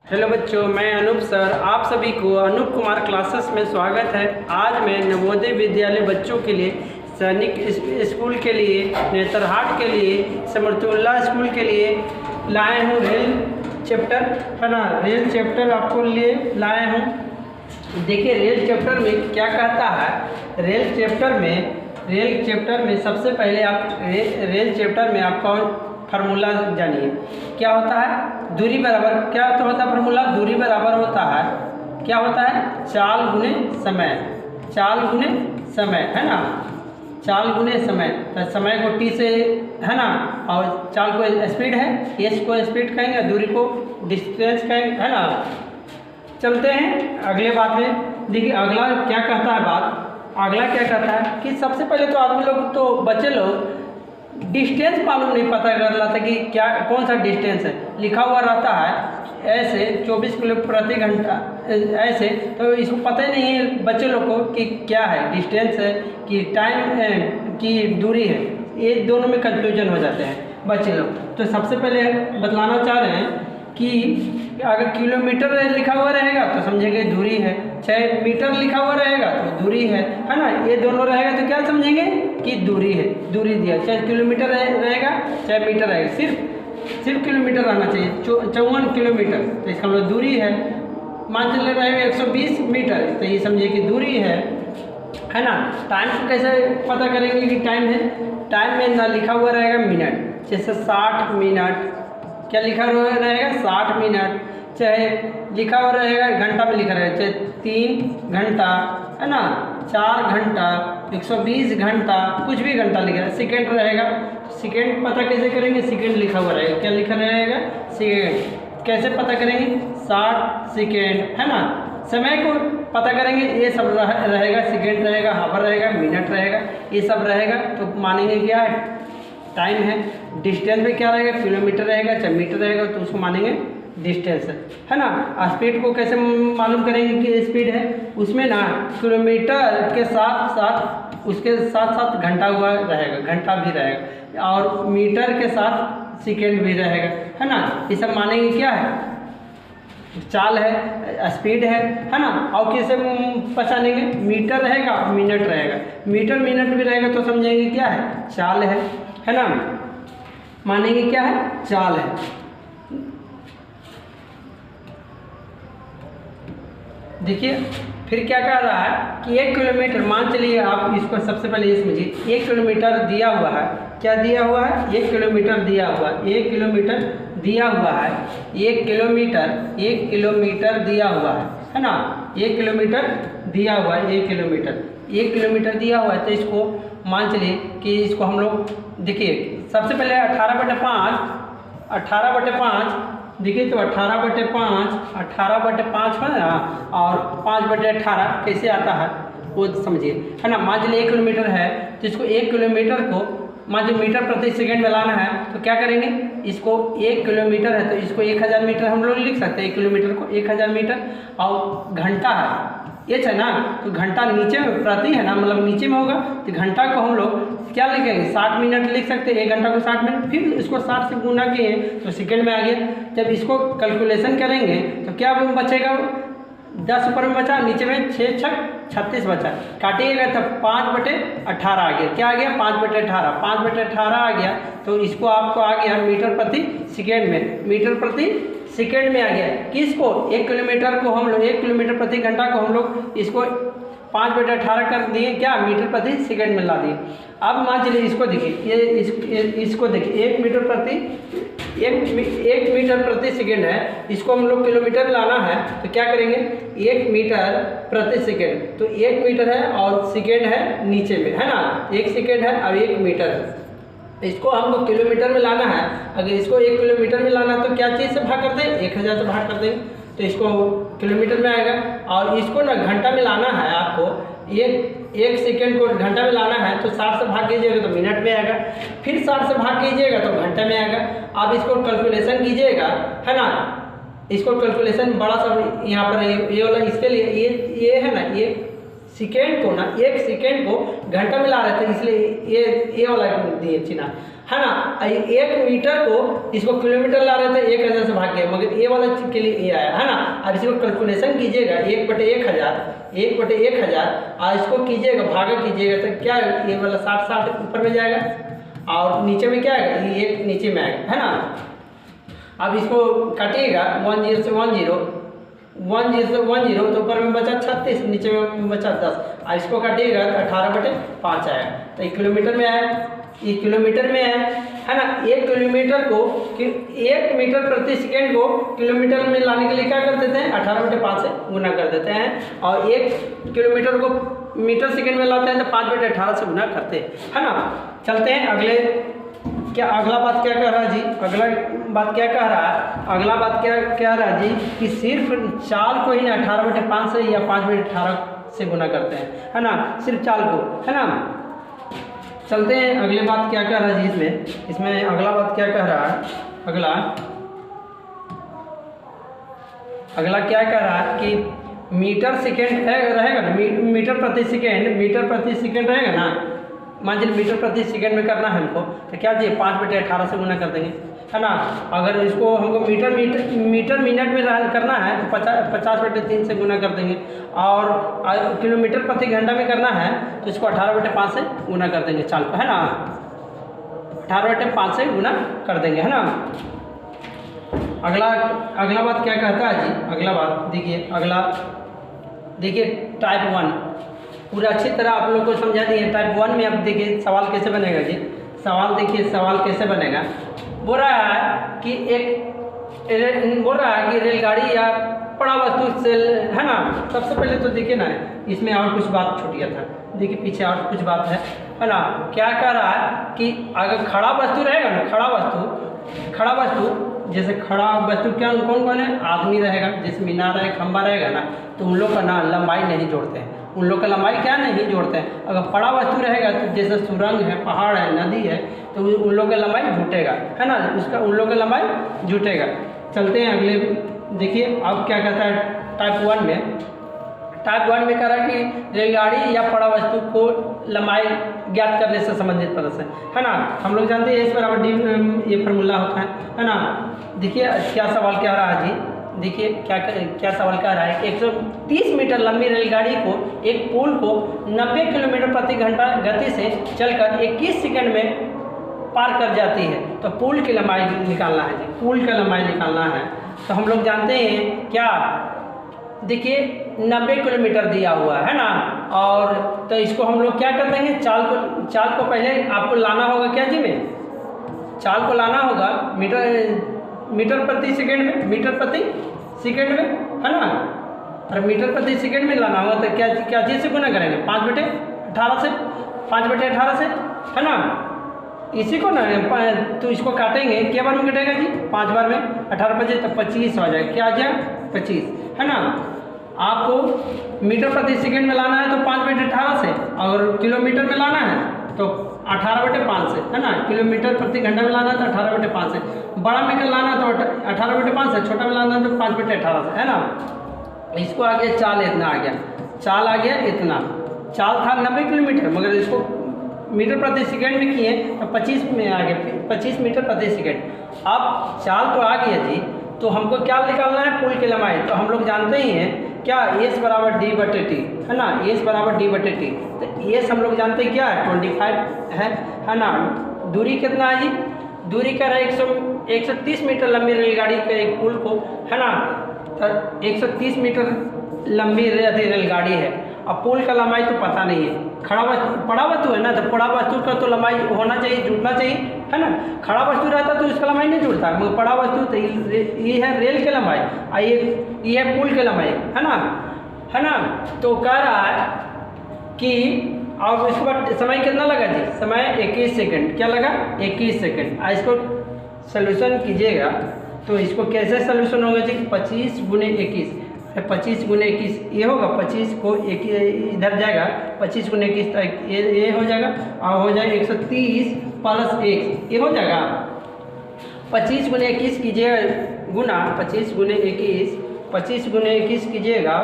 Hello बच्चों, मैं Anoop sir आप सभी को अनूप कुमार क्लासेस में स्वागत है। आज मैं नवोदय विद्यालय बच्चों के लिए, सैनिक स्कूल के लिए, नेतरहाट के लिए, समर्थुल्लाह स्कूल के लिए लाए हूँ रेल चैप्टर, है ना। रेल चैप्टर आपको लिए लाए हूँ। देखिए रेल चैप्टर में क्या कहता है। रेल चैप्टर में सबसे पहले आप रेल चैप्टर में आपका फार्मूला जानिए। क्या होता है? दूरी बराबर क्या होता है? फार्मूला दूरी बराबर होता है, क्या होता है? चाल गुने समय। चाल गुने समय, है ना। चाल गुने समय, तो समय को टी से, है ना, और चाल को स्पीड है, एस को स्पीड कहेंगे, दूरी को डिस्टेंस कहेंगे, है ना। चलते हैं अगले बात में। देखिए अगला क्या कहता है बात। अगला क्या कहता है कि सबसे पहले तो आदमी लोग, तो बच्चे लोग डिस्टेंस मालूम नहीं पता कर रहा था कि क्या कौन सा डिस्टेंस है। लिखा हुआ रहता है ऐसे 24 किलो प्रति घंटा ऐसे, तो इसको पता ही नहीं है बच्चे लोग को कि क्या है, डिस्टेंस है कि टाइम की दूरी है। ये दोनों में कंफ्यूजन हो जाते हैं बच्चे लोग। तो सबसे पहले बतलाना चाह रहे हैं कि अगर किलोमीटर लिखा हुआ रहेगा तो समझेंगे दूरी है, चाहे मीटर लिखा हुआ रहेगा तो दूरी है ना। ये दोनों रहेगा तो क्या समझेंगे कि दूरी है, दूरी दिया। चाहे किलोमीटर रहेगा चाहे मीटर रहेगा, सिर्फ किलोमीटर रहना चाहिए। 54 किलोमीटर तो इसका मतलब दूरी है। मान चल रहेगा 120 मीटर, तो ये समझिए कि दूरी है ना। टाइम को कैसे पता करेंगे कि टाइम है? टाइम में ना लिखा हुआ रहेगा मिनट, जैसे 60 मिनट, क्या लिखा हुआ रहेगा? 60 मिनट। चाहे लिखा हुआ रहेगा घंटा में लिखा रहेगा, चाहे 3 घंटा, है ना, 4 घंटा, 120 घंटा, कुछ भी घंटा लिखा है। सेकेंड रहेगा, सेकेंड पता कैसे करेंगे? सेकेंड लिखा हुआ रहेगा, क्या लिखा रहेगा? सेकेंड। कैसे पता करेंगे? 60 सेकेंड, है ना। समय को पता करेंगे, ये सब रहेगा, सेकेंड रहेगा, हावर रहेगा, मिनट रहेगा, ये सब रहेगा तो मानेंगे क्या है? टाइम है। डिस्टेंस में क्या रहेगा? किलोमीटर रहेगा, चाहे मीटर रहेगा तो उसको मानेंगे डिस्टेंस, है ना। स्पीड को कैसे मालूम करेंगे कि स्पीड है? उसमें ना किलोमीटर के साथ साथ उसके साथ साथ घंटा हुआ रहेगा, घंटा भी रहेगा, और मीटर के साथ सेकेंड भी रहेगा, है ना। ये सब मानेंगे क्या है? चाल है, स्पीड है ना। और किसे पहचानेंगे? मीटर रहेगा, मिनट रहेगा, मीटर मिनट भी रहेगा तो समझेंगे क्या है? चाल है ना। मानेंगे क्या है? चाल है। देखिए फिर क्या कह रहा है कि 1 किलोमीटर, मान चलिए आप इसको सबसे पहले ये समझिए। 1 किलोमीटर दिया हुआ है, क्या दिया हुआ है? 1 किलोमीटर दिया हुआ है, 1 किलोमीटर दिया हुआ है, 1 किलोमीटर दिया हुआ है ना। 1 किलोमीटर दिया हुआ है, 1 किलोमीटर दिया हुआ है। तो इसको मान चलिए कि इसको हम लोग, देखिए सबसे पहले 18/5 देखिए, तो 18/5 है ना, और 5/18 कैसे आता है वो समझिए, है ना। मान चलिए 1 किलोमीटर है तो इसको 1 किलोमीटर को मान लीजिए मीटर प्रति सेकेंड में लाना है तो क्या करेंगे? इसको 1 किलोमीटर है तो इसको 1000 मीटर हम लोग लिख सकते हैं। 1 किलोमीटर को 1000 मीटर। और घंटा है, ये है ना, तो घंटा नीचे में प्रति है ना, मतलब नीचे में होगा, तो घंटा को हम लोग क्या लिखेंगे? 60 मिनट लिख सकते हैं। 1 घंटा को 60 मिनट, फिर इसको 60 से गुना किए तो सेकेंड में आ गया। जब इसको कैलकुलेशन करेंगे तो क्या बचेगा? 10 ऊपर में बचा, नीचे में 6 6 36 बचा। काटिएगा तो 5/18 आ गया। क्या आ गया? 5/18। 5/18 आ गया तो इसको आपको आ गया मीटर प्रति सेकेंड में, मीटर प्रति सेकेंड में आ गया। किसको? 1 किलोमीटर को हम लोग, 1 किलोमीटर प्रति घंटा को हम लोग इसको 5/18 कर दिए, क्या? मीटर प्रति सेकेंड में ला दिए। अब मान चलिए इसको देखिए, इसको देखिए, 1 मीटर प्रति सेकेंड है, इसको हम लोग किलोमीटर लाना है तो क्या करेंगे? 1 मीटर प्रति सेकेंड, तो 1 मीटर है और सेकेंड है नीचे में, है ना। 1 सेकेंड है और 1 मीटर है। इसको हमको किलोमीटर में लाना है। अगर इसको 1 किलोमीटर में लाना है तो क्या चीज़ से भाग कर दें? 1000 से भाग कर देंगे तो इसको किलोमीटर में आएगा। और इसको ना घंटा में लाना है आपको, 1 सेकेंड को घंटा में लाना है तो 60 से भाग कीजिएगा तो मिनट में आएगा, फिर 60 से भाग कीजिएगा तो घंटे में आएगा। अब इसको कैलकुलेशन कीजिएगा, है ना। इसको कैलकुलेशन बड़ा सा यहाँ पर ये वाला, इसके लिए ये है ना, ये सेकेंड को ना, 1 सेकेंड को घंटा में ला रहे थे, इसलिए ये वाला दिए चिन्ह। है ना। 1 मीटर को इसको किलोमीटर ला रहे थे, 1000 से भाग गया, मगर ये वाला चीज के लिए ये आया, है ना। अब इसको कैलकुलेशन कीजिएगा 1/1000 और इसको कीजिएगा भागा कीजिएगा तो क्या ये वाला 60 ऊपर में जाएगा और नीचे में क्या आएगा, ये 1 नीचे में आएगा, है ना। अब इसको काटिएगा 10 से 10 तो ऊपर में बचा 36, नीचे में बचा 10। और इसको काटिएगा तो 18/5 आया, तो 1 किलोमीटर में आया, ये किलोमीटर में है ना। 1 किलोमीटर को 1 मीटर प्रति सेकेंड को किलोमीटर में लाने के लिए क्या कर देते हैं, 18/5 से गुना कर देते हैं। और 1 किलोमीटर को मीटर सेकेंड में लाते हैं तो 5/18 से गुना करते हैं, है ना। चलते हैं अगले, क्या अगला बात क्या कह रहा है जी, अगला बात क्या कह रहा है, अगला बात क्या कह रहा है जी कि सिर्फ चाल को ही ना 18/5 से या 5/18 से गुना करते हैं, है ना, सिर्फ चाल को, है ना। चलते हैं अगले बात क्या कह रहा है जी, इसमें अगला बात क्या कह रहा है, अगला क्या कह रहा है कि मीटर सेकेंड रहेगा ना, मीटर प्रति सेकेंड रहेगा ना। मान लीजिए मीटर प्रति सेकेंड में करना है हमको तो क्या चाहिए, 5/18 से गुना कर देंगे, है ना। अगर इसको हमको मीटर मिनट में करना है तो 50/3 से गुना कर देंगे। और किलोमीटर प्रति घंटा में करना है तो इसको 18/5 से गुना कर देंगे चाल को, है ना। 18/5 से गुना कर देंगे, है ना। अगला बात क्या कहता है जी, अगला बात देखिए टाइप 1 पूरा अच्छी तरह आप लोग को समझा दिए। टाइप 1 में अब देखिए सवाल कैसे बनेगा जी, सवाल कैसे बनेगा। बोल रहा है कि रेलगाड़ी या बड़ा वस्तु से, है ना। सबसे पहले तो देखिए ना, इसमें और कुछ बात छूटिया था, देखिए पीछे और कुछ बात है ना। क्या कह रहा है कि अगर खड़ा वस्तु रहेगा ना, खड़ा वस्तु जैसे खड़ा वस्तु क्या कौन है, आदमी रहेगा, जैसे मीनार है, खंबा रहेगा ना, तो उन लोग का ना लंबाई नहीं जोड़ते हैं, उन लोग का लंबाई क्या नहीं जोड़ते हैं। अगर बड़ा वस्तु रहेगा तो जैसे सुरंग है, पहाड़ है, नदी है, तो उन लोग का लंबाई जुटेगा, है ना, उन लोग का लंबाई जुटेगा। चलते हैं अगले, देखिए अब क्या कहता है टाइप 1 में कह रहा है कि रेलगाड़ी या बड़ा वस्तु को लंबाई ज्ञात करने से संबंधित प्रश्न है ना। हम लोग जानते हैं S बराबर D ये फार्मूला होता है ना। देखिए क्या सवाल क्या रहा है जी, देखिए क्या सवाल कह रहा है कि 130 मीटर लंबी रेलगाड़ी को एक पुल को 90 किलोमीटर प्रति घंटा गति से चलकर 21 सेकंड में पार कर जाती है, तो पुल की लंबाई निकालना है जी, पुल का लंबाई निकालना है। तो हम लोग जानते हैं क्या, देखिए 90 किलोमीटर दिया हुआ है ना, और तो इसको हम लोग क्या कर देंगे, चाल को पहले आपको लाना होगा क्या जी में, चाल को लाना होगा मीटर प्रति सेकेंड में, है ना। और मीटर प्रति सेकेंड में लाना होगा तो क्या चीज़ से गुना करेंगे, 5/18 से, है ना। इसी को ना तो इसको काटेंगे, क्या बार में कटेगा जी, 5 बार में, 18/5 तो 25 हो जाएगा, क्या आ जाएगा 25, है ना। आपको मीटर प्रति सेकेंड में लाना है तो 5/18 से, और किलोमीटर में लाना है तो 18/5 से, है ना। किलोमीटर प्रति घंटा में लाना है तो 18/5 से, बड़ा में कर लाना तो 18/5 से, छोटा में लाना है तो 5/18 से, है ना। इसको आगे चाल इतना आ गया इतना, चाल था 90 किलोमीटर, मगर इसको मीटर प्रति सेकेंड में किए तो 25 में आ गया, 25 मीटर प्रति सेकेंड। अब चाल तो आ गया जी, तो हमको क्या निकालना है, पुल की लंबाई। तो हम लोग जानते ही हैं क्या, S बराबर D/T, है ना, S बराबर D/T। तो S हम लोग जानते हैं क्या है, 25 है ना। दूरी कितना है जी, दूरी का है 130 मीटर लंबी रेलगाड़ी के एक पुल को, है ना, तो 130 मीटर लंबी रेलगाड़ी है। अब पुल का लंबाई तो पता नहीं है, बड़ा वस्तु है ना, तो बड़ा वस्तु का तो लंबाई होना चाहिए, जुटना चाहिए, है ना। खड़ा वस्तु रहता तो इसका लंबाई नहीं जुड़ता, मगर बड़ा वस्तु तो ये है रेल की लंबाई, ये है पुल की लंबाई, है ना। तो कह रहा है कि अब इसके बाद समय कितना लगा जी, समय 21 सेकंड, क्या लगा 21 सेकंड। इसको सोल्यूशन कीजिएगा तो इसको कैसे सोल्यूशन होगा जी, 25 गुने 21, 25 गुने 21 ये होगा, 25 को इधर जाएगा, 25 गुने 21 तो ये हो जाएगा, और हो जाएगा 130 प्लस 1 ये हो जाएगा। 25 गुने 21 कीजिएगा गुना, 25 गुने 21 कीजिएगा,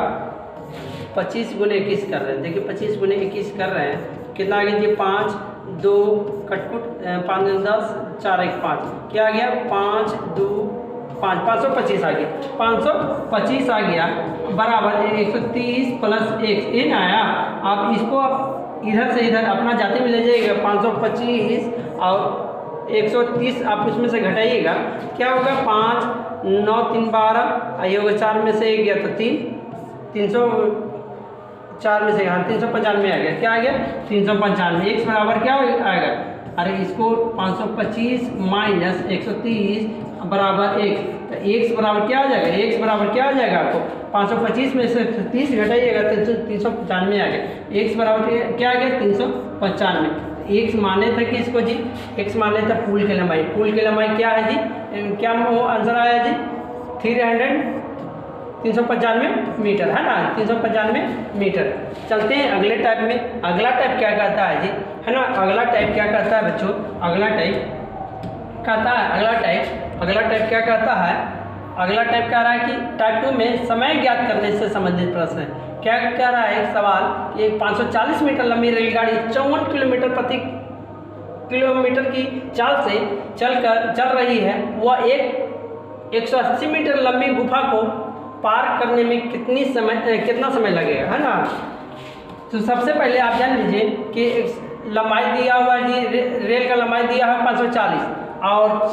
25 गुने 21 कर रहे हैं, देखिए 25 गुने 21 कर रहे हैं, कितना आ गया जी, 5 2 कटकुट 5 10 4 1 5 क्या आ गया 5 2 5 525 आ गया 525 आ गया बराबर 130 प्लस 1 इन आया। आप इसको आप इधर से इधर अपना जाते में ले जाइएगा 525 और 130 आप उसमें से घटाइएगा क्या होगा 5 9 3 12 ये होगा 4 में से 1 गया तो 4 में से 395 आ गया क्या आ गया 395 x बराबर क्या आएगा अरे इसको 525 माइनस 130 बराबर x तो x बराबर क्या आ जाएगा x बराबर क्या आ जाएगा आपको 525 में से 30 घटाइएगा 395 आ गया x बराबर क्या आ गया 395 x माने था कि इसको जी x माने था पुल की लंबाई क्या है जी क्या आंसर आया जी 395 मीटर है ना 395 मीटर। चलते हैं अगले टाइप में। अगला टाइप क्या कहता है जी है ना अगला टाइप क्या कहता है बच्चों अगला टाइप क्या कहता है अगला टाइप कह रहा है कि टाइप 2 में समय ज्ञात करने से संबंधित प्रश्न है। क्या कह रहा है एक सवाल कि 540 मीटर लंबी रेलगाड़ी 54 किलोमीटर प्रति किलोमीटर की चाल से चल रही है वह 180 मीटर लंबी गुफा को पार करने में कितना समय लगेगा है ना। तो सबसे पहले आप जान लीजिए कि लंबाई दिया हुआ है जी रेल का लंबाई दिया है 540 और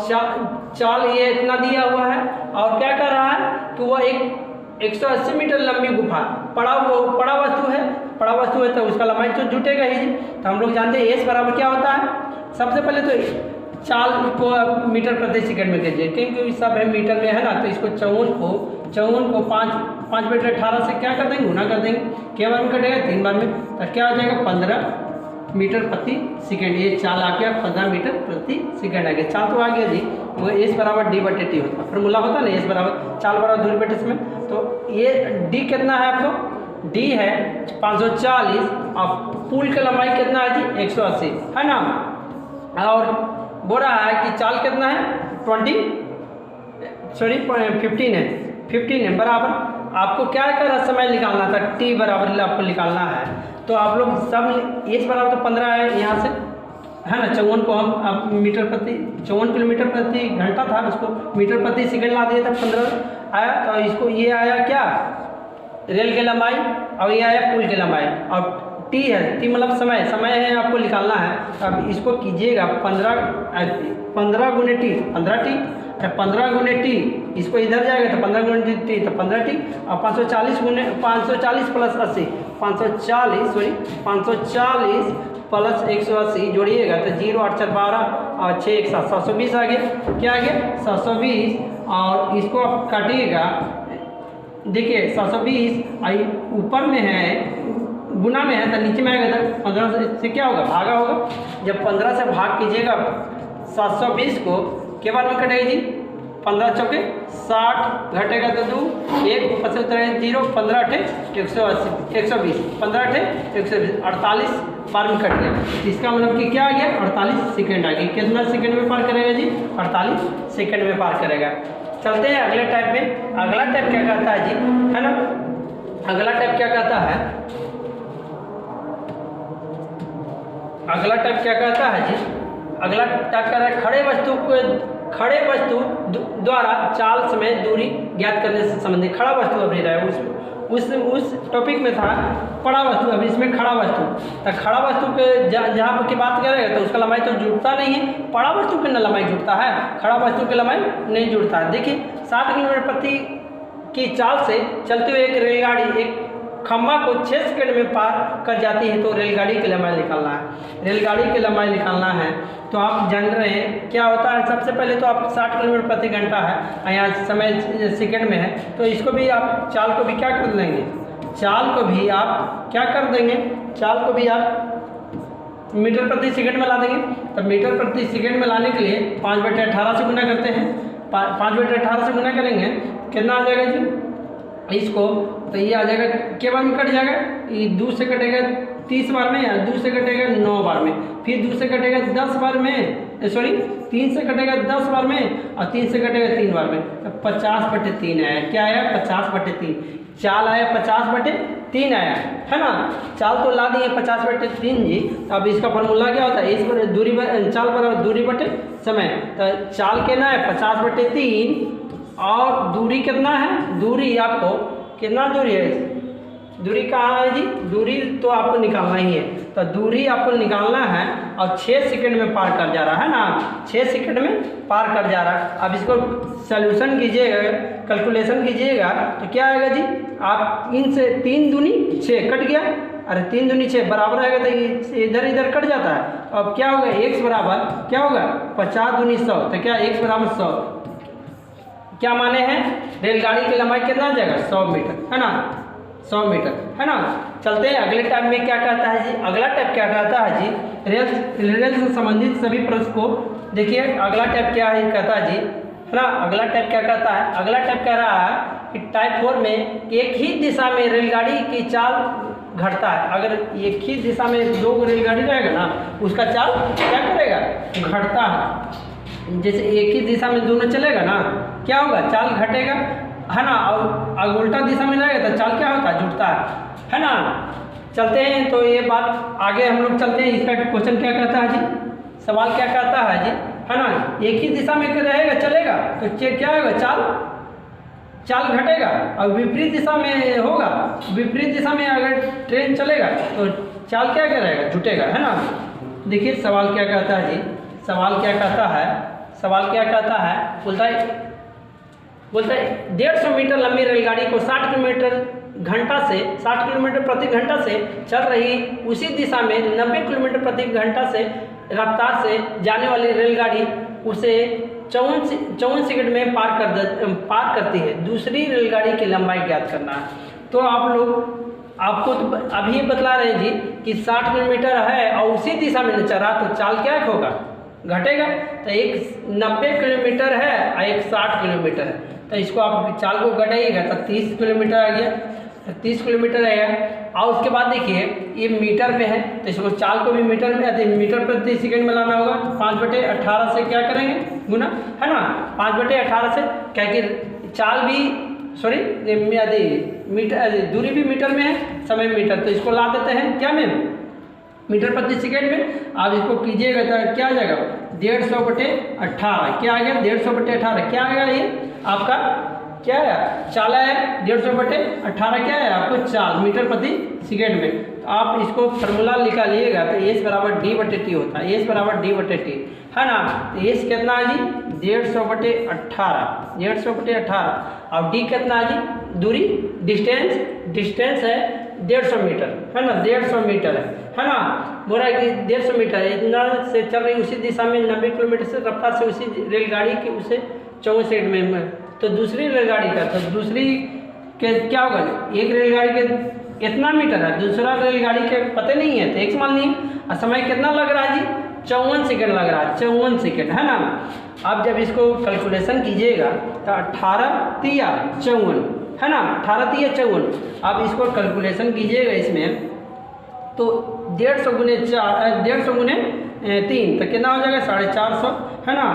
चाल ये इतना दिया हुआ है और क्या कर रहा है कि वह 180 मीटर लंबी गुफा पड़ा वस्तु है तो उसका लंबाई तो जुटेगा ही जी। तो हम लोग जानते हैं एस बराबर क्या होता है। सबसे पहले तो चाल को मीटर प्रति सेकंड में कीजिए क्योंकि सब है मीटर में है ना। तो इसको 54 को 5 मीटर 18 से क्या कर देंगे गुना कर देंगे क्या बार में कटेगा 3 बार में तो क्या हो जाएगा 15 मीटर प्रति सेकंड। ये चाल आ गया 15 मीटर प्रति सेकंड आ गया। चाल तो आ गया जी वो एस बराबर डी बटे टी होता है फॉर्मूला होता है ना एस बराबर चाल बराबर दूरी बटे इसमें। तो ये डी कितना है आपको डी है 540 और पुल की लंबाई कितना है जी 180 है ना। और बोल रहा है कि चाल कितना है 15 है बराबर। आपको क्या कर समय निकालना था टी बराबर आपको निकालना है। तो आप लोग सब एच बराबर तो 15 है यहाँ से है ना 54 को हम अब मीटर प्रति 54 किलोमीटर प्रति घंटा था उसको मीटर प्रति सेकंड ला दिया था 15 आया। तो इसको ये आया क्या रेल की लंबाई और ये आया पुल की लंबाई और टी है टी मतलब समय है आपको निकालना है। अब इसको कीजिएगा 15 गुने टी 15 गुने टी इसको इधर जाएगा तो 15 गुने टी तो 15 टी और 540 प्लस 80 540 प्लस 180 जोड़िएगा तो 0 8 4 12 और 6 1 7 720 आ गया क्या आ गया 720 और इसको आप काटिएगा देखिए 720 ऊपर में है गुना में है तो नीचे में आएगा तो 15 से क्या होगा भागा होगा। जब 15 से भाग कीजिएगा 720 को के बाद में कटेगा जी 15 चौके 60 घटेगा तो 2 1 ऊपर से उतरेगा 0 15 अठे 180 120 15 अठे 120 48 बार में कट गया। इसका मतलब कि क्या आ गया 48 सेकंड आ गया। कितना सेकंड में पार करेगा जी 48 सेकंड में पार करेगा। चलते हैं अगले टाइप में। अगला टाइप क्या कहता है जी है ना अगला टाइप क्या कहता है अगला टाइप क्या कहता है जी अगला टाइप कहता है खड़े वस्तु द्वारा चाल समय दूरी ज्ञात करने से संबंधित। खड़ा वस्तु अभी रहा है उस टॉपिक में था पड़ा वस्तु अभी इसमें खड़ा वस्तु। तो खड़ा वस्तु के जहाँ पर की बात करेगा तो उसका लंबाई तो जुड़ता नहीं है। पड़ा वस्तु की न लंबाई जुड़ता है खड़ा वस्तु की लंबाई नहीं जुड़ता है। देखिए 60 किलोमीटर प्रति की चाल से चलते हुए एक रेलगाड़ी एक खम्बा को 6 सेकंड में पार कर जाती है। तो रेलगाड़ी की लंबाई निकालना है। तो आप जान रहे हैं क्या होता है। सबसे पहले तो आप 60 किलोमीटर प्रति घंटा है यहाँ समय सेकंड में है तो इसको भी आप चाल को भी क्या कर लेंगे चाल को भी आप मीटर प्रति सेकंड में ला देंगे। तो मीटर प्रति सेकंड में लाने के लिए 5/18 से गुना करते हैं 5/18 से गुना करेंगे कितना आ जाएगा जी इसको तो ये आ जाएगा के बाद में कट जाएगा ये 2 से कटेगा 30 बार में, 2 से कटेगा 9 बार में, फिर 2 से कटेगा 10 बार में, सॉरी 3 से कटेगा 10 बार में, और 3 से कटेगा 3 बार में, तो 50/3 आया। क्या आया? 50/3। चाल आया 50/3 आया, है ना। चाल तो ला दिए 50/3 जी। अब इसका फॉर्मूला क्या होता है? इस पर दूरी चाल बराबर दूरी बटे समय। तो चाल कितना है? 50/3, और दूरी कितना है? दूरी आपको कितना दूरी है? दूरी कहाँ है जी? दूरी तो आपको निकालना ही है, तो दूरी आपको निकालना है, और 6 सेकंड में पार कर जा रहा है ना, 6 सेकंड में पार कर जा रहा है। अब इसको सॉल्यूशन कीजिएगा, कैलकुलेशन कीजिएगा, तो क्या आएगा जी? आप इनसे 3 दूनी 6 कट गया, अरे 3 दूनी 6 बराबर आएगा, तो इधर इधर कट जाता है। अब क्या होगा? x बराबर क्या होगा? 50 दूनी 100, तो क्या x बराबर 100 क्या माने हैं? रेलगाड़ी की लंबाई कितना आ जाएगा? 100 मीटर, है ना, 100 मीटर, है ना। चलते हैं अगले टाइप में। क्या कहता है जी? अगला टाइप क्या कहता है जी? रेल से संबंधित सभी प्रश्न को देखिए। अगला टाइप क्या है कहता है जी, है ना। अगला टाइप क्या कहता है? अगला टाइप कह रहा है कि टाइप 4 में एक ही दिशा में रेलगाड़ी की चाल घटता है। अगर एक ही दिशा में 2 रेलगाड़ी रहेगा ना, उसका चाल क्या करेगा? घटता है। जैसे एक ही दिशा में दोनों चलेगा ना, क्या होगा? चाल घटेगा, है ना। और उल्टा दिशा में रहेगा तो चाल क्या होता है? जुड़ता है ना। चलते हैं, तो ये बात आगे हम लोग चलते हैं। इसका क्वेश्चन क्या कहता है जी? सवाल क्या कहता है जी, है ना। एक ही दिशा में रहेगा चलेगा तो क्या होगा? चाल घटेगा, और विपरीत दिशा में होगा, विपरीत दिशा में अगर ट्रेन चलेगा तो चाल क्या करेगा? जुटेगा, है ना। देखिए सवाल क्या कहता है जी। सवाल क्या कहता है? सवाल क्या कहता है? बोलता है 150 मीटर लंबी रेलगाड़ी को 60 किलोमीटर प्रति घंटा से चल रही उसी दिशा में 90 किलोमीटर प्रति घंटा से रफ्तार से जाने वाली रेलगाड़ी उसे 54 सेकंड में पार करती है। दूसरी रेलगाड़ी की लंबाई ज्ञात करना है। तो आपको तो अभी बतला रहे हैं जी कि 60 किलोमीटर है और उसी दिशा में चल रहा, तो चाल क्या होगा? घटेगा। तो एक 90 किलोमीटर है और एक 60 किलोमीटर है, तो इसको आप चाल को घटाइएगा तो 30 किलोमीटर आ गया, 30 किलोमीटर आएगा। और उसके बाद देखिए ये मीटर में है, तो इसको चाल को भी मीटर में मीटर प्रति सेकंड में लाना होगा। 5/18 से क्या करेंगे? गुना, है ना। 5/18 से क्या कि चाल भी मीटर, दूरी भी मीटर में है, समय मीटर, तो इसको ला देते हैं क्या में? मीटर प्रति सेकंड में। आप इसको कीजिएगा तो क्या आ जाएगा? 150/18। क्या आ गया? 150/18 क्या आएगा? ये आपका क्या है? चाल है 150/18 क्या है आपको? चाल मीटर प्रति सेकंड में। तो आप इसको फार्मूला निकालिएगा तो एस बराबर d/t होता है। एस बराबर d/t, है ना। तो एस कितना है जी? 150/18, 150/18। और डी कितना है जी? दूरी, डिस्टेंस है 150 मीटर, है ना, 150 मीटर है ना। बोला कि 150 मीटर इतना से चल रही उसी दिशा में 90 किलोमीटर से रफ्तार से उसी रेलगाड़ी के उसे 54 सेकंड में। तो दूसरी रेलगाड़ी का, तो दूसरी के क्या होगा? एक रेलगाड़ी के इतना मीटर है, दूसरा रेलगाड़ी के पता नहीं है, तो एक मान लिए। और समय कितना लग रहा है जी? 54 सेकंड लग रहा है, 54 सेकंड, है ना। आप जब इसको कैलकुलेशन कीजिएगा तो 18×3=54, है ना, 18×3=54। आप इसको कैलकुलेशन कीजिएगा इसमें तो 150×3 तो कितना हो जाएगा? 450, है ना,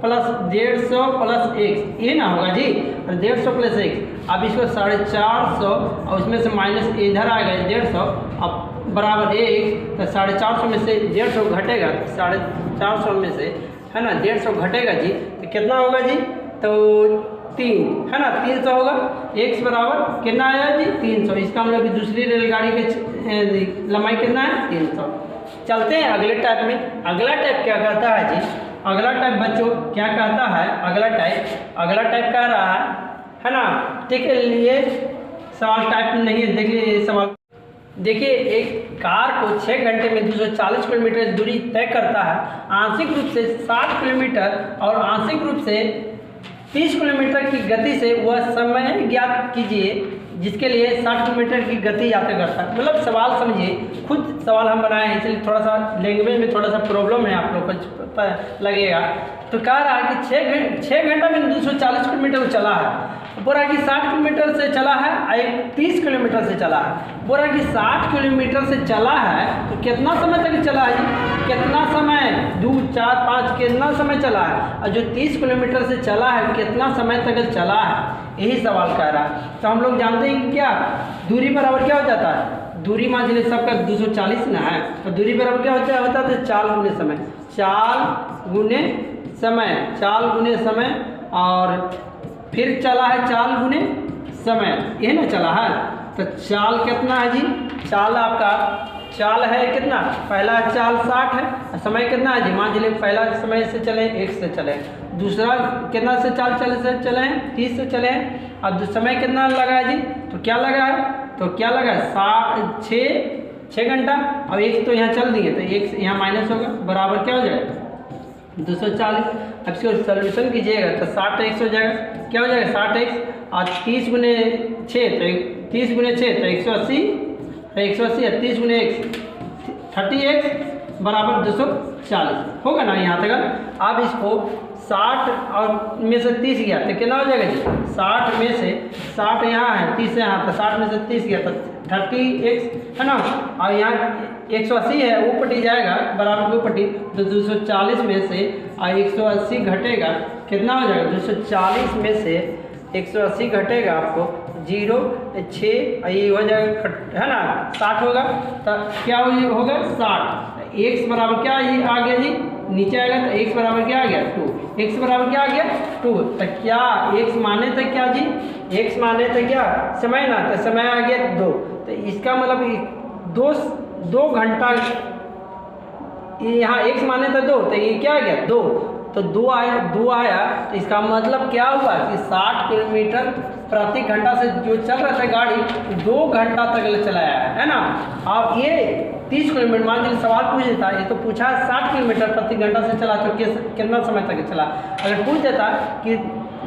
प्लस 150 प्लस 1, ये ना होगा जी, 150 प्लस 1। अब इसको 450 और उसमें से माइनस इधर आएगा 150, अब बराबर 1, तो 450 में से 150 घटेगा, 450 में से, है ना, 150 घटेगा जी, तो कितना होगा जी? तो 3, है ना, 300 होगा। x बराबर कितना आया जी? 300। इसका मतलब कि दूसरी रेलगाड़ी की लंबाई कितना है? 300। चलते हैं अगले टाइप में। अगला टाइप क्या कहता है जी? अगला टाइप बच्चों क्या कहता है? अगला टाइप कह रहा है ना। ठीक है, ये सवाल टाइप नहीं है, देखिए सवाल। देखिए एक कार को 6 घंटे में 240 किलोमीटर दूरी तय करता है। आंशिक रूप से 60 किलोमीटर और आंशिक रूप से 30 किलोमीटर की गति से वह समय ज्ञात कीजिए जिसके लिए 60 किलोमीटर की गति यात्रा करता है। मतलब सवाल समझिए, खुद सवाल हम बनाए हैं, इसलिए थोड़ा सा लैंग्वेज में थोड़ा सा प्रॉब्लम है, आप लोग को लगेगा। तो कह रहा है कि 6 घंटा में 240 किलोमीटर चला है, पूरा कि 60 किलोमीटर से चला है 30 किलोमीटर से चला है। बोल रहा है कि 60 किलोमीटर से चला है तो कितना समय तक चला है जी? कितना समय, 2, 4, 5 कितना समय चला है? और जो 30 किलोमीटर से चला है कितना समय तक चला है, यही सवाल कह रहा है। तो हम लोग जानते हैं कि क्या दूरी बराबर क्या हो जाता है, दूरी मान लीजिए सबका 240 ना है, तो दूरी बराबर क्या होता है? तो चाल गुने समय, चाल गुने समय, चाल गुने समय, और फिर चला है चाल गुने समय, ये ना चला है। तो चाल कितना है जी? चाल आपका चाल है कितना, पहला चाल 60 है, समय कितना है जी? मान लीजिए पहला समय से चले 1 से चले, दूसरा कितना से चाल चले हैं 30 से चले हैं, अब समय कितना लगा है जी? तो क्या लगा है? तो क्या लगा है? 6 घंटा। अब 1 तो यहाँ चल दिए तो 1 यहाँ माइनस होगा, बराबर क्या हो जाएगा? 240। अब इसको सोल्यूशन कीजिएगा तो 60x हो जाएगा, क्या हो जाएगा? 60x और 30 गुने 6 तो 30 गुने 6 तो 180, 180 और 30 गुने 1 30x बराबर 240 होगा ना यहाँ तक। अब इसको 60 और में से 30 गया तो कितना हो जाएगा जी? 60 में से 60 यहाँ है, 30 यहाँ, तो 60 में से 30 गया तो 30x है ना। और यहाँ 180 है, वो पटी जाएगा बराबर वो पटी, तो 240 में से 180 घटेगा, कितना हो जाएगा? 240 में से 180 घटेगा आपको 0, 6 ये हो जाएगा है ना, 60 होगा। तो क्या होगा? 60। x बराबर क्या आ गया जी? नीचे आएगा तो x बराबर क्या आ गया? 2। x बराबर क्या आ गया? 2। तो क्या x माने थे क्या जी? x माने थे क्या? समय ना, तो समय आ गया 2। तो इसका मतलब 2 घंटा, यहाँ x माने थे 2 तो ये क्या आ गया? 2। तो 2 आया तो इसका मतलब क्या हुआ कि 60 किलोमीटर प्रति घंटा से जो चल रहा था गाड़ी 2 घंटा तक चलाया है ना। अब ये 30 किलोमीटर मान लीजिए सवाल पूछ देता, ये तो पूछा 60 किलोमीटर प्रति घंटा से चला तो कितना समय तक चला। अगर पूछ देता कि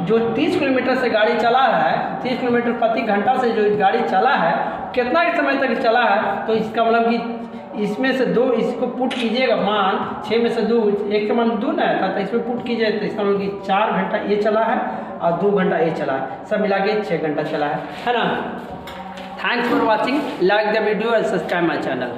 जो 30 किलोमीटर से गाड़ी चला है, 30 किलोमीटर प्रति घंटा से जो गाड़ी चला है कितना समय तक चला है, तो इसका मतलब कि इसमें से 2 इसको पुट कीजिएगा, मान 6 में से 2, 1 का मान 2 ना था, तो इसमें पुट कीजिए तो इसका मतलब कि 4 घंटा ये चला है और 2 घंटा ये चला है, सब मिला के 6 घंटा चला है ना। Thanks for watching, like the video and subscribe my channel.